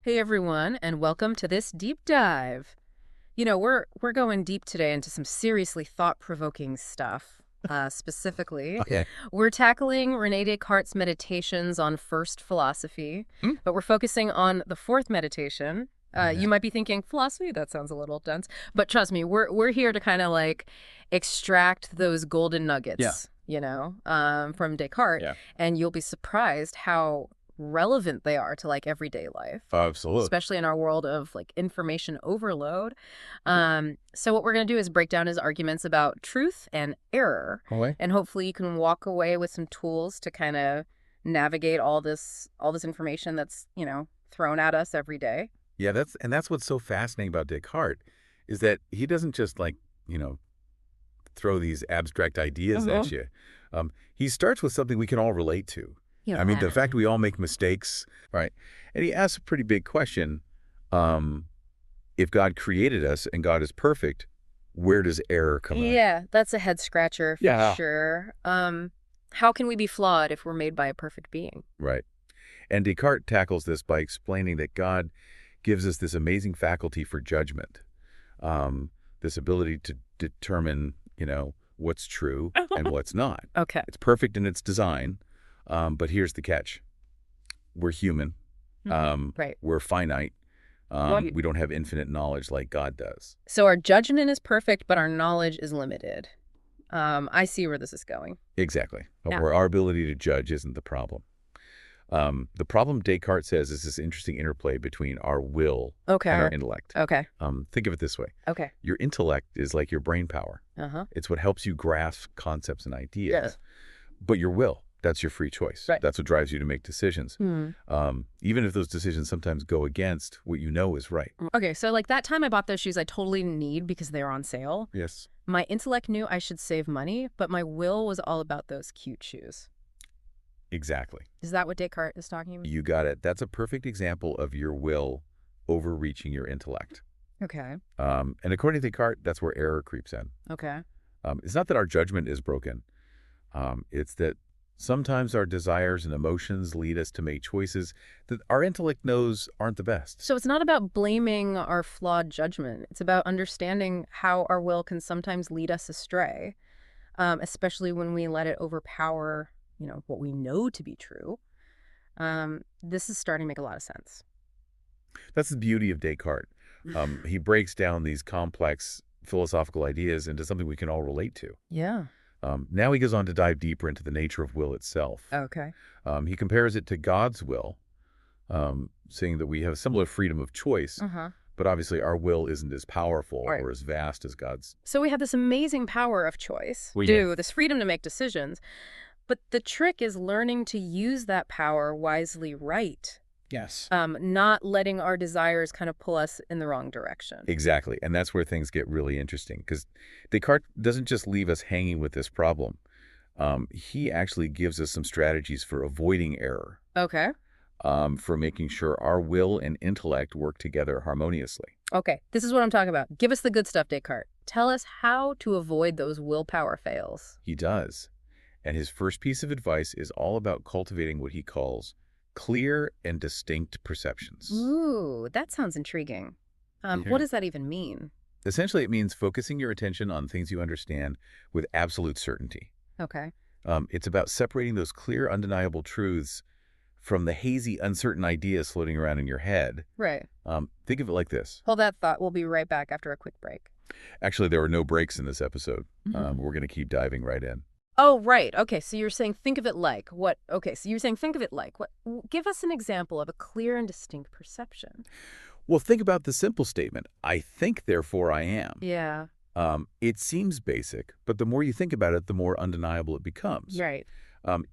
Hey everyone, and welcome to this deep dive. We're going deep today into some seriously thought-provoking stuff. Specifically, Okay. we're tackling Rene Descartes' meditations on first philosophy, Hmm? but we're focusing on the fourth meditation. Okay. You might be thinking, philosophy? That sounds a little dense. But trust me, we're here to kind of like extract those golden Yeah. nuggets, from Descartes, Yeah. and you'll be surprised how relevant they are to like everyday life, Absolutely. especially in our world of like information overload. So what we're going to do is break down his arguments about truth and error, Okay. and hopefully you can walk away with some tools to kind of navigate all this information that's, thrown at us every day. Yeah, that's what's so fascinating about Descartes is that he doesn't just you know, throw these abstract ideas Uh-huh. at you. He starts with something we can all relate to. I mean, the Yeah. fact we all make mistakes, right? And he asks a pretty big question. Um, if God created us and God is perfect, where does error come in? Yeah, that's a head scratcher for Yeah. sure. How can we be flawed if we're made by a perfect being? Right. And Descartes tackles this by explaining that God gives us this amazing faculty for judgment, um, this ability to determine, what's true and what's not. Okay. It's perfect in its design, but here's the catch. We're human. Right. We're finite. Right. We don't have infinite knowledge like God does. So our judgment is perfect, but our knowledge is limited. I see where this is going. Exactly. Yeah. Where our ability to judge isn't the problem. The problem, Descartes says, is this interesting interplay between our will and our Okay. intellect. Okay. Think of it this way. Okay. Your intellect is like your brain power. Uh-huh. It's what helps you grasp concepts and ideas. Yeah. But your will, that's your free choice. Right. That's what drives you to make decisions. Hmm. Even if those decisions sometimes go against what you know is right. Okay, so like that time I bought those shoes I totally didn't need because they were on sale. Yes. My intellect knew I should save money, but my will was all about those cute shoes. Exactly. Is that what Descartes is talking about? You got it. That's a perfect example of your will overreaching your intellect. Okay. And according to Descartes, that's where error creeps in. Okay. It's not that our judgment is broken. It's that sometimes our desires and emotions lead us to make choices that our intellect knows aren't the best. So it's not about blaming our flawed judgment. It's about understanding how our will can sometimes lead us astray, especially when we let it overpower, what we know to be true. This is starting to make a lot of sense. That's the beauty of Descartes. He breaks down these complex philosophical ideas into something we can all relate to. Yeah. Now he goes on to dive deeper into the nature of will itself. Okay. He compares it to God's will, saying that we have similar freedom of choice, Uh-huh. but obviously our will isn't as powerful Right. or as vast as God's. So we have this amazing power of choice. We do. This freedom to make decisions. But the trick is learning to use that power wisely, right? Yes. Not letting our desires kind of pull us in the wrong direction. Exactly. And that's where things get really interesting because Descartes doesn't just leave us hanging with this problem. He actually gives us some strategies for avoiding error, Okay. for making sure our will and intellect work together harmoniously. Okay. This is what I'm talking about. Give us the good stuff, Descartes. Tell us how to avoid those willpower fails. He does. And his first piece of advice is all about cultivating what he calls clear and distinct perceptions. Ooh, that sounds intriguing. What does that even mean? Essentially, it means focusing your attention on things you understand with absolute certainty. Okay. It's about separating those clear, undeniable truths from the hazy, uncertain ideas floating around in your head. Right. Think of it like this. Hold that thought. We'll be right back after a quick break. Actually, there were no breaks in this episode. Mhm. We're going to keep diving right in. Oh, right. Okay, so you're saying think of it like what? Okay, so you're saying think of it like what? Give us an example of a clear and distinct perception. Well, think about the simple statement, I think, therefore I am. Yeah. It seems basic, but the more you think about it, the more undeniable it becomes. Right.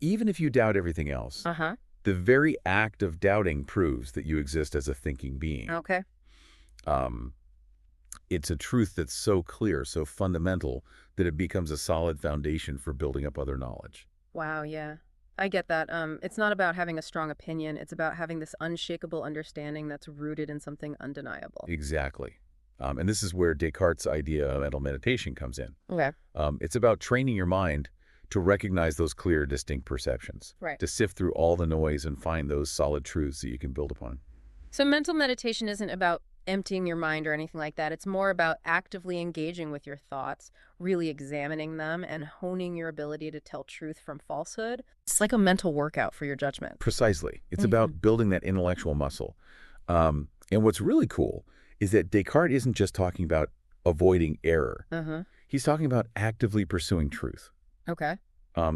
Even if you doubt everything else, Uh-huh. the very act of doubting proves that you exist as a thinking being. Okay. Um, it's a truth that's so clear, so fundamental, that it becomes a solid foundation for building up other knowledge. Wow, yeah. I get that. It's not about having a strong opinion. It's about having this unshakable understanding that's rooted in something undeniable. Exactly. And this is where Descartes' idea of mental meditation comes in. Okay. It's about training your mind to recognize those clear, distinct perceptions, Right. to sift through all the noise and find those solid truths that you can build upon. So mental meditation isn't about emptying your mind or anything like that. It's more about actively engaging with your thoughts, really examining them, and honing your ability to tell truth from falsehood. It's like a mental workout for your judgment. Precisely. It's Hmm. about building that intellectual muscle. And what's really cool is that Descartes isn't just talking about avoiding error. Uh-huh. He's talking about actively pursuing truth. Okay.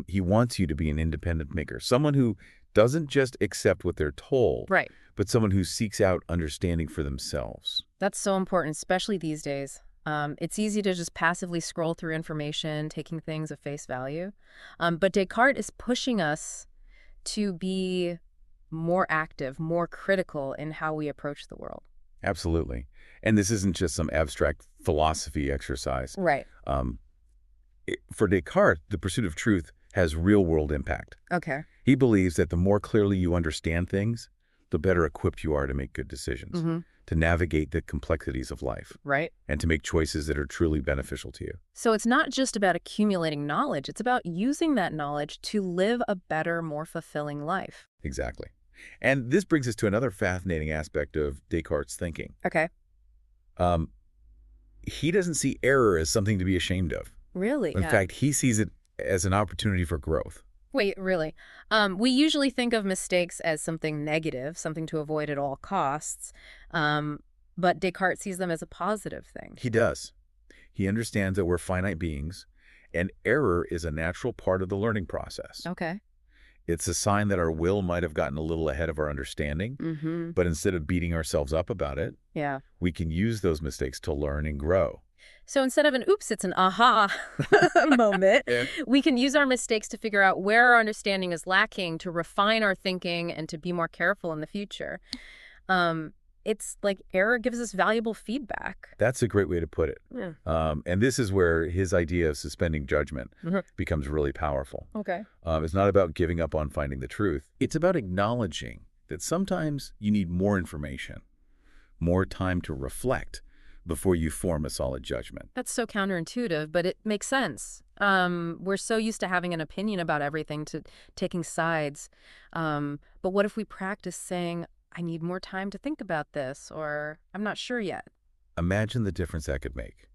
He wants you to be an independent maker, someone who doesn't just accept what they're told, Right. but someone who seeks out understanding for themselves. That's so important, especially these days. It's easy to just passively scroll through information, taking things at face value. But Descartes is pushing us to be more active, more critical in how we approach the world. Absolutely. And this isn't just some abstract philosophy exercise. Right. Um, for Descartes, the pursuit of truth has real-world impact. Okay. He believes that the more clearly you understand things, the better equipped you are to make good decisions, Mm-hmm. to navigate the complexities of life, Right. and to make choices that are truly beneficial to you. So it's not just about accumulating knowledge, it's about using that knowledge to live a better, more fulfilling life. Exactly. And this brings us to another fascinating aspect of Descartes' thinking. Okay. Um, he doesn't see error as something to be ashamed of. Really? In Yeah. fact, he sees it as an opportunity for growth. Wait, really? We usually think of mistakes as something negative, something to avoid at all costs. But Descartes sees them as a positive thing. He does. He understands that we're finite beings, and error is a natural part of the learning process. Okay. It's a sign that our will might have gotten a little ahead of our understanding, Mm-hmm. but instead of beating ourselves up about it, Yeah. we can use those mistakes to learn and grow. So instead of an oops, it's an aha moment. Yeah. We can use our mistakes to figure out where our understanding is lacking, to refine our thinking, and to be more careful in the future. It's like error gives us valuable feedback. That's a great way to put it. Yeah. And this is where his idea of suspending judgment Mhm. becomes really powerful. Okay. It's not about giving up on finding the truth. It's about acknowledging that sometimes you need more information, more time to reflect before you form a solid judgment. That's so counterintuitive, but it makes sense. We're so used to having an opinion about everything, to taking sides. But what if we practice saying, I need more time to think about this, or I'm not sure yet? Imagine the difference that could make,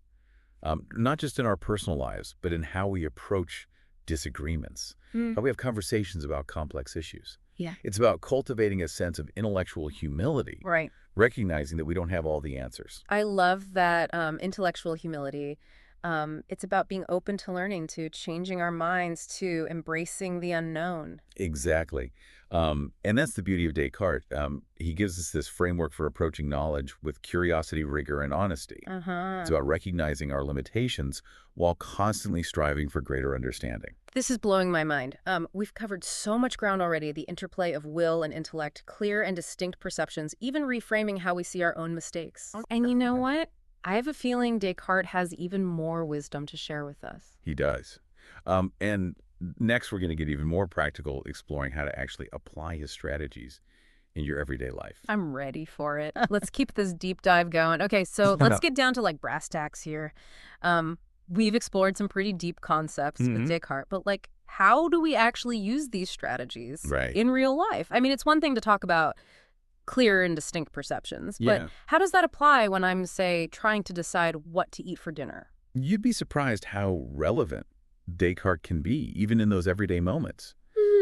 not just in our personal lives, but in how we approach disagreements, Mm. how we have conversations about complex issues. Yeah. It's about cultivating a sense of intellectual humility, Right. recognizing that we don't have all the answers. I love that intellectual humility. It's about being open to learning, to changing our minds, to embracing the unknown. Exactly. And that's the beauty of Descartes. He gives us this framework for approaching knowledge with curiosity, rigor, and honesty. Uh-huh. It's about recognizing our limitations while constantly striving for greater understanding. This is blowing my mind. We've covered so much ground already, the interplay of will and intellect, clear and distinct perceptions, even reframing how we see our own mistakes. And you know what? I have a feeling Descartes has even more wisdom to share with us. He does. And next, we're going to get even more practical, exploring how to actually apply his strategies in your everyday life. I'm ready for it. Let's keep this deep dive going. Okay, so let's get down to like brass tacks here. We've explored some pretty deep concepts with Descartes, but like, how do we actually use these strategies Right. in real life? I mean, it's one thing to talk about clear and distinct perceptions, Yeah. but how does that apply when I'm, say, trying to decide what to eat for dinner? You'd be surprised how relevant Descartes can be, even in those everyday moments.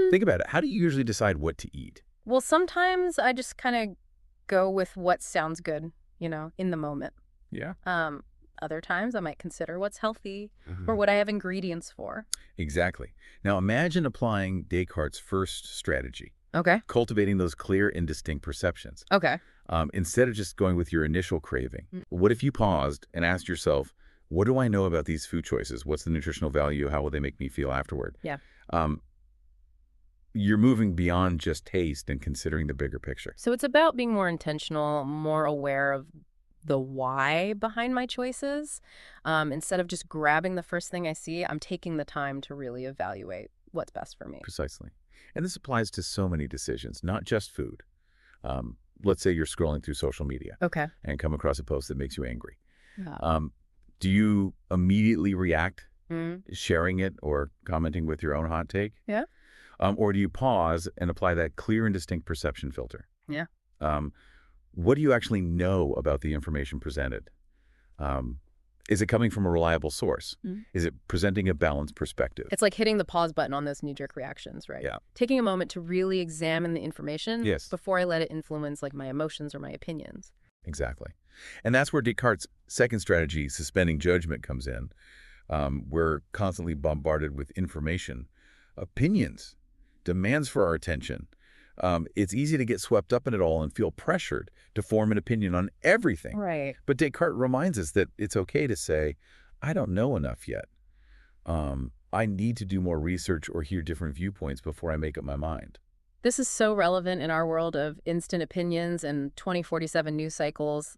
Think about it. How do you usually decide what to eat? Well, sometimes I just kind of go with what sounds good, in the moment. Yeah. Other times I might consider what's healthy or what I have ingredients for. Exactly. Now imagine applying Descartes' first strategy, Okay. cultivating those clear and distinct perceptions. Okay. Instead of just going with your initial craving, what if you paused and asked yourself, what do I know about these food choices? What's the nutritional value? How will they make me feel afterward? Yeah. You're moving beyond just taste and considering the bigger picture. So it's about being more intentional, more aware of the why behind my choices. Instead of just grabbing the first thing I see, I'm taking the time to really evaluate what's best for me. Precisely. And this applies to so many decisions, not just food. Let's say you're scrolling through social media Okay. and come across a post that makes you angry. Yeah. Do you immediately react, Mm. sharing it or commenting with your own hot take? Yeah. Or do you pause and apply that clear and distinct perception filter? Yeah. What do you actually know about the information presented? Um, is it coming from a reliable source? Mm. Is it presenting a balanced perspective? It's like hitting the pause button on those knee-jerk reactions, right? Yeah. Taking a moment to really examine the information Yes, before I let it influence like my emotions or my opinions. exactly. And that's where Descartes' second strategy, suspending judgment, comes in. We're constantly bombarded with information, opinions, demands for our attention. It's easy to get swept up in it all and feel pressured to form an opinion on everything. Right. But Descartes reminds us that it's okay to say, I don't know enough yet. I need to do more research or hear different viewpoints before I make up my mind. This is so relevant in our world of instant opinions and 2047 news cycles.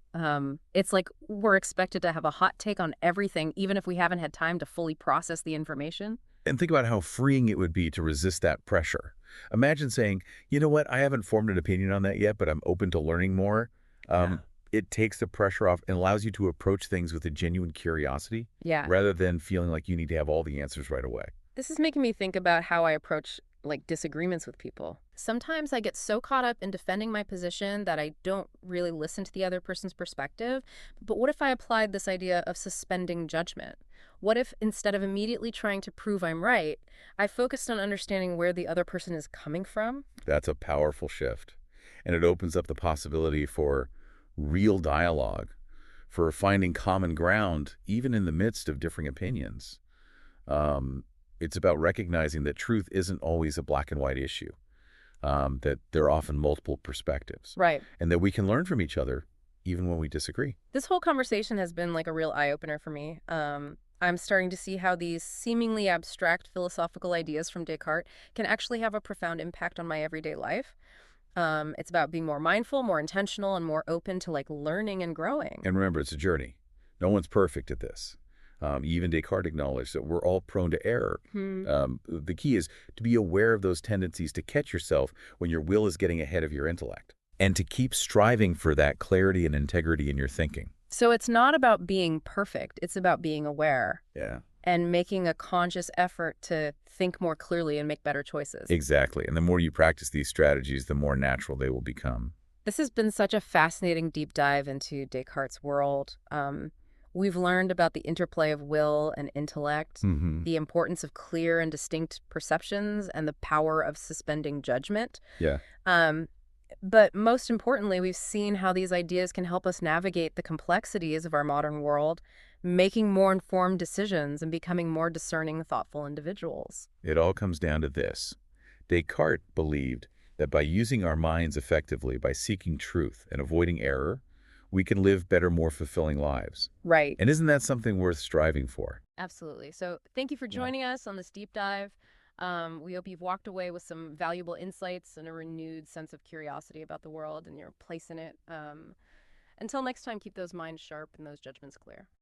It's like we're expected to have a hot take on everything, even if we haven't had time to fully process the information. And think about how freeing it would be to resist that pressure. Imagine saying, you know what, I haven't formed an opinion on that yet, but I'm open to learning more. Yeah. It takes the pressure off and allows you to approach things with a genuine curiosity Yeah. rather than feeling like you need to have all the answers right away. This is making me think about how I approach like disagreements with people. Sometimes I get so caught up in defending my position that I don't really listen to the other person's perspective. But what if I applied this idea of suspending judgment? What if instead of immediately trying to prove I'm right, I focused on understanding where the other person is coming from? That's a powerful shift. And it opens up the possibility for real dialogue, for finding common ground, even in the midst of differing opinions. Um, it's about recognizing that truth isn't always a black and white issue, that there are often multiple perspectives, Right. and that we can learn from each other even when we disagree. This whole conversation has been like a real eye-opener for me. I'm starting to see how these seemingly abstract philosophical ideas from Descartes can actually have a profound impact on my everyday life. It's about being more mindful, more intentional, and more open to like learning and growing. And remember, it's a journey. No one's perfect at this. Even Descartes acknowledged that we're all prone to error. Hmm. The key is to be aware of those tendencies to catch yourself when your will is getting ahead of your intellect, and to keep striving for that clarity and integrity in your thinking. So it's not about being perfect. It's about being aware Yeah, and making a conscious effort to think more clearly and make better choices. exactly. And the more you practice these strategies, the more natural they will become. This has been such a fascinating deep dive into Descartes' world. We've learned about the interplay of will and intellect, Hmm. the importance of clear and distinct perceptions, and the power of suspending judgment. Yeah. Um, but most importantly, we've seen how these ideas can help us navigate the complexities of our modern world, making more informed decisions and becoming more discerning, thoughtful individuals. It all comes down to this. Descartes believed that by using our minds effectively, by seeking truth and avoiding error, we can live better, more fulfilling lives. Right. And isn't that something worth striving for? Absolutely. So thank you for Yeah. joining us on this deep dive. We hope you've walked away with some valuable insights and a renewed sense of curiosity about the world and your place in it. Until next time, keep those minds sharp and those judgments clear.